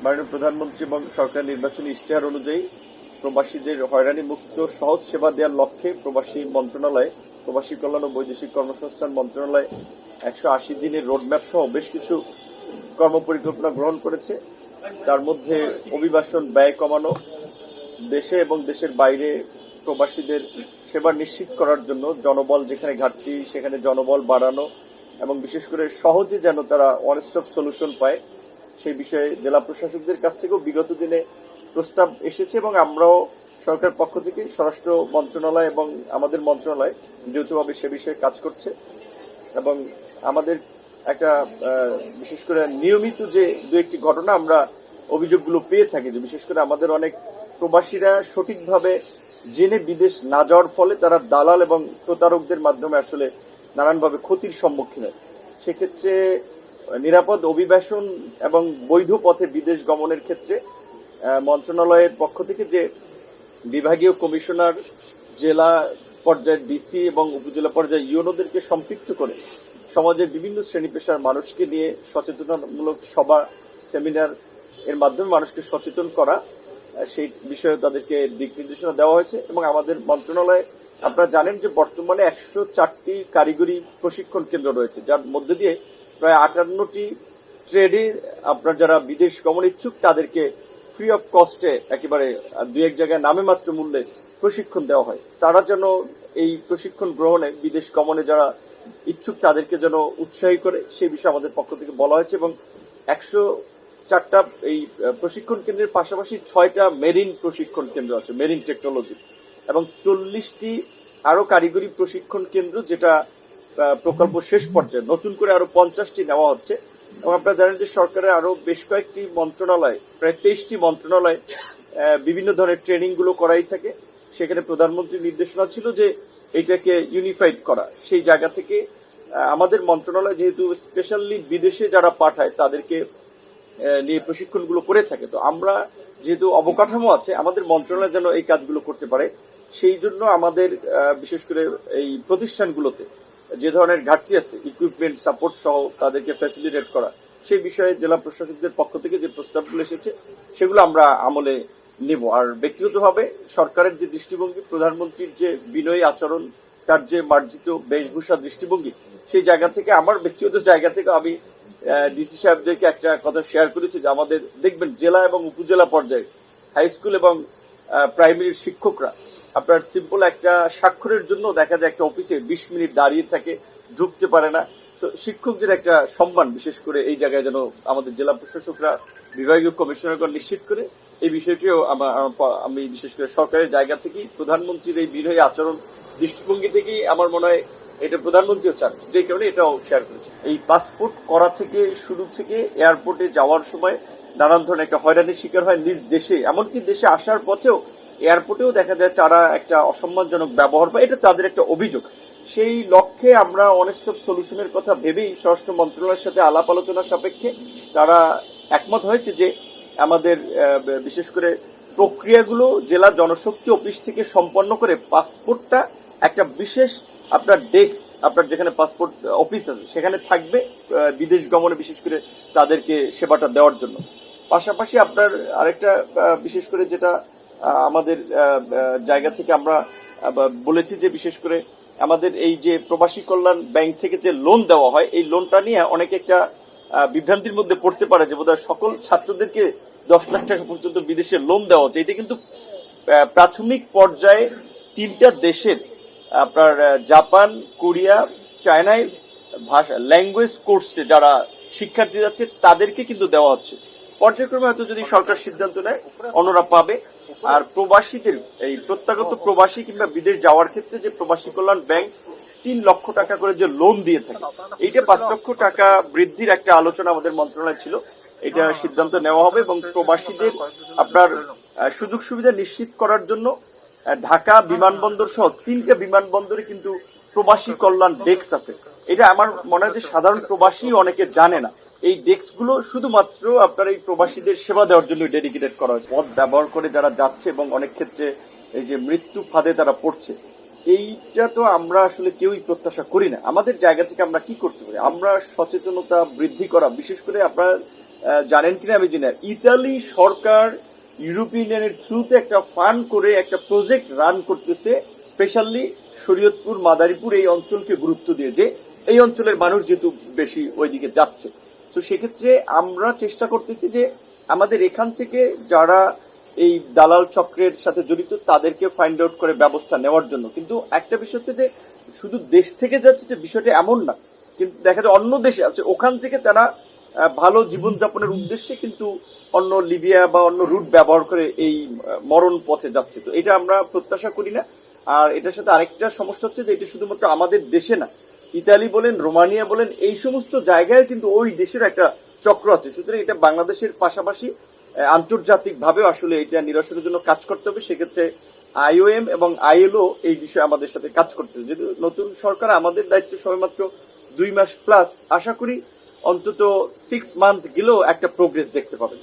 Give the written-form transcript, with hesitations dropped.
মাননীয় প্রধানমন্ত্রী এবং সরকার নির্বাচনী ইশতেহার অনুযায়ী প্রবাসীদের হয়রানি মুক্ত সহজ সেবা দেওয়ার লক্ষ্যে প্রবাসী মন্ত্রণালয়, প্রবাসী কল্যাণ ও বৈদেশিক কর্মসংস্থান মন্ত্রণালয় 180 দিনের রোডম্যাপ সহ বেশ কিছু কর্মপরিকল্পনা গ্রহণ করেছে। তার মধ্যে অভিবাসন ব্যয় কমানো, দেশে এবং দেশের বাইরে প্রবাসীদের সেবা নিশ্চিত করার জন্য জনবল যেখানে ঘাটতি সেখানে জনবল বাড়ানো এবং বিশেষ করে সহজে যেন তারা ওয়ান স্টপ সলিউশন পায় সেই বিষয়ে জেলা প্রশাসকদের কাছ থেকেও বিগত দিনে প্রস্তাব এসেছে এবং আমরাও সরকার পক্ষ থেকে স্বরাষ্ট্র মন্ত্রণালয় এবং আমাদের মন্ত্রণালয় যৌথভাবে সে বিষয়ে কাজ করছে এবং আমাদের একটা বিশেষ করে নিয়মিত যে দু একটি ঘটনা আমরা অভিযোগগুলো পেয়ে থাকি, যে বিশেষ করে আমাদের অনেক প্রবাসীরা সঠিকভাবে জেনে বিদেশ না যাওয়ার ফলে তারা দালাল এবং প্রতারকদের মাধ্যমে আসলে নানানভাবে ক্ষতির সম্মুখীন হয়। সেক্ষেত্রে নিরাপদ অভিবাসন এবং বৈধ পথে বিদেশ গমনের ক্ষেত্রে মন্ত্রণালয়ের পক্ষ থেকে যে বিভাগীয় কমিশনার, জেলা পর্যায়ের ডিসি এবং উপজেলা পর্যায়ে ইউনোদেরকে সম্পৃক্ত করে সমাজের বিভিন্ন শ্রেণী পেশার মানুষকে নিয়ে সচেতনতামূলক সভা, সেমিনার এর মাধ্যমে মানুষকে সচেতন করা, সেই বিষয়ে তাদেরকে দিক নির্দেশনা দেওয়া হয়েছে। এবং আমাদের মন্ত্রণালয়ে আপনারা জানেন যে বর্তমানে 104টি কারিগরি প্রশিক্ষণ কেন্দ্র রয়েছে, যার মধ্যে দিয়ে প্রায় 58টি ট্রেডে আপনার যারা বিদেশ গমন ইচ্ছুক তাদেরকে ফ্রি অফ কস্টে একেবারে দু এক জায়গায় নামে মাত্র মূল্যে প্রশিক্ষণ দেওয়া হয়। তারা যেন এই প্রশিক্ষণ গ্রহণে বিদেশ গমনে যারা ইচ্ছুক তাদেরকে যেন উৎসাহী করে সেই বিষয়ে আমাদের পক্ষ থেকে বলা হয়েছে। এবং 104টা এই প্রশিক্ষণ কেন্দ্রের পাশাপাশি 6টা মেরিন প্রশিক্ষণ কেন্দ্র আছে, মেরিন টেকনোলজি, এবং 40টি আরো কারিগরি প্রশিক্ষণ কেন্দ্র যেটা প্রকল্প শেষ পর্যায়ে নতুন করে আরো 50টি নেওয়া হচ্ছে। এবং আপনারা জানেন যে সরকারের আরো বেশ কয়েকটি মন্ত্রণালয়, প্রায় 23টি মন্ত্রণালয় বিভিন্ন ধরনের ট্রেনিং গুলো করাই থাকে। সেখানে প্রধানমন্ত্রীর নির্দেশনা ছিল যে এটাকে ইউনিফাইড করা। সেই জায়গা থেকে আমাদের মন্ত্রণালয় যেহেতু স্পেশালি বিদেশে যারা পাঠায় তাদেরকে নিয়ে প্রশিক্ষণগুলো করে থাকে, তো আমরা যেহেতু অবকাঠামো আছে আমাদের মন্ত্রণালয় যেন এই কাজগুলো করতে পারে, সেই জন্য আমাদের বিশেষ করে এই প্রতিষ্ঠানগুলোতে যে ধরনের ঘাটতি আছে ইকুইপমেন্ট সাপোর্ট সহ তাদেরকে ফ্যাসিলিটেট করা, সেই বিষয়ে জেলা প্রশাসকদের পক্ষ থেকে যে প্রস্তাবগুলো এসেছে সেগুলো আমরা আমলে নেব। আর ব্যক্তিগতভাবে সরকারের যে দৃষ্টিভঙ্গি, প্রধানমন্ত্রীর যে বিনয়ী আচরণ, তার যে মার্জিত বেশভূষা দৃষ্টিভঙ্গি, সেই জায়গা থেকে আমার ব্যক্তিগত জায়গা থেকে আমি ডিসি সাহেবদেরকে একটা কথা শেয়ার করেছি যে আমাদের দেখবেন জেলা এবং উপজেলা পর্যায়ে হাই স্কুল এবং প্রাইমারির শিক্ষকরা আপনার সিম্পল একটা স্বাক্ষরের জন্য দেখা যায় একটা অফিসে 20 মিনিট দাঁড়িয়ে থাকে, ঢুকতে পারে না। তো শিক্ষকদের একটা সম্মান বিশেষ করে এই জায়গায় যেন আমাদের জেলা প্রশাসকরা, বিভাগীয় কমিশনারগণ নিশ্চিত করে, এই বিষয়টিও আমি বিশেষ করে সরকারের জায়গা থেকেই প্রধানমন্ত্রীর এই বিনয়ী আচরণ দৃষ্টিভঙ্গি থেকেই আমার মনে হয় এটা প্রধানমন্ত্রীও চান, যে কারণে এটাও শেয়ার করেছে। এই পাসপোর্ট করা থেকে শুরু থেকে এয়ারপোর্টে যাওয়ার সময় নানান ধরনের একটা হয়রানির শিকার হয় নিজ দেশে, এমনকি দেশে আসার পথেও এয়ারপোর্টেও দেখা যায় তারা একটা অসম্মানজনক ব্যবহার পায়, এটা তাদের একটা অভিযোগ। সেই লক্ষ্যে আমরা ওয়ান স্টপ সলিউশনের কথা ভেবেই স্বরাষ্ট্র মন্ত্রণালয়ের সাথে আলাপ আলোচনার সাপেক্ষে তারা একমত হয়েছে যে আমাদের বিশেষ করে প্রক্রিয়াগুলো জেলা জনশক্তি অফিস থেকে সম্পন্ন করে পাসপোর্টটা একটা বিশেষ আপনার ডেস্ক, আপনার যেখানে পাসপোর্ট অফিস আছে সেখানে থাকবে বিদেশ গমনে বিশেষ করে তাদেরকে সেবাটা দেওয়ার জন্য। পাশাপাশি আপনার আরেকটা বিশেষ করে যেটা আমাদের জায়গা থেকে আমরা বলেছি যে বিশেষ করে আমাদের এই যে প্রবাসী কল্যাণ ব্যাংক থেকে যে লোন দেওয়া হয়, এই লোনটা নিয়ে অনেকে একটা বিভ্রান্তির মধ্যে পড়তে পারে যে বোধহয় সকল ছাত্রদেরকে 10 লাখ টাকা পর্যন্ত বিদেশে লোন দেওয়া হচ্ছে। এটা কিন্তু প্রাথমিক পর্যায়ে 3টা দেশের আপনার জাপান, কোরিয়া, চায়নায় ভাষা ল্যাঙ্গুয়েজ কোর্সে যারা শিক্ষার্থী যাচ্ছে তাদেরকে কিন্তু দেওয়া হচ্ছে। পর্যায়ক্রমে হয়তো যদি সরকার সিদ্ধান্ত নেয় অন্যরা পাবে। আর প্রবাসীদের এই প্রত্যাগত প্রবাসী কিংবা বিদেশ যাওয়ার ক্ষেত্রে যে প্রবাসী কল্যাণ ব্যাংক 3 লক্ষ টাকা করে যে লোন দিয়ে থাকে, এইটা 5 লক্ষ টাকা বৃদ্ধির একটা আলোচনা আমাদের মন্ত্রণালয় ছিল, এটা সিদ্ধান্ত নেওয়া হবে। এবং প্রবাসীদের আপনার সুযোগ সুবিধা নিশ্চিত করার জন্য ঢাকা বিমানবন্দর সহ 3টা বিমানবন্দরে কিন্তু প্রবাসী কল্যাণ ডেস্ক আছে। এটা আমার মনে হয় যে সাধারণ প্রবাসী অনেকে জানে না। এই ডেস্ক গুলো শুধুমাত্র আপনার এই প্রবাসীদের সেবা দেওয়ার জন্য ডেডিকেটেড করা হয়েছে। পথ ব্যবহার করে যারা যাচ্ছে এবং অনেক ক্ষেত্রে এই যে মৃত্যু ফাঁদে তারা পড়ছে, এইটা তো আমরা আসলে কেউই প্রত্যাশা করি না। আমাদের জায়গা থেকে আমরা কি করতে পারি, আমরা সচেতনতা বৃদ্ধি করা, বিশেষ করে আপনারা জানেন কিনা আমি জানি না, ইতালি সরকার ইউরোপিয়ান ইউনিয়নের থ্রুতে একটা ফান্ড করে একটা প্রজেক্ট রান করতেছে, স্পেশালি শরীয়তপুর মাদারীপুর এই অঞ্চলকে গুরুত্ব দিয়ে, যে এই অঞ্চলের মানুষ যেহেতু বেশি ওইদিকে যাচ্ছে। তো সেক্ষেত্রে আমরা চেষ্টা করতেছি যে আমাদের এখান থেকে যারা এই দালাল চক্রের সাথে জড়িত তাদেরকে ফাইন্ড আউট করে ব্যবস্থা নেওয়ার জন্য। কিন্তু একটা বিষয় হচ্ছে যে শুধু দেশ থেকে যাচ্ছে যে বিষয়টা এমন না, কিন্তু দেখা যায় অন্য দেশে আছে, ওখান থেকে তারা ভালো জীবনযাপনের উদ্দেশ্যে কিন্তু অন্য লিবিয়া বা অন্য রুট ব্যবহার করে এই মরণ পথে যাচ্ছে। তো এটা আমরা প্রত্যাশা করি না। আর এটার সাথে আরেকটা সমস্যা হচ্ছে যে এটা শুধুমাত্র আমাদের দেশে না, ইতালি বলেন, রোমানিয়া বলেন, এই সমস্ত জায়গায় কিন্তু ওই দেশের একটা চক্র আছে। সুতরাং এটা বাংলাদেশের পাশাপাশি আন্তর্জাতিক ভাবেও আসলে এটা নিরসনের জন্য কাজ করতে হবে। সেক্ষেত্রে আইওএম এবং আইএলও এই বিষয়ে আমাদের সাথে কাজ করতেছে। যেহেতু নতুন সরকার, আমাদের দায়িত্ব সবেমাত্র 2 মাস প্লাস, আশা করি অন্তত 6 মান্থ গেলেও একটা প্রোগ্রেস দেখতে পাবেন।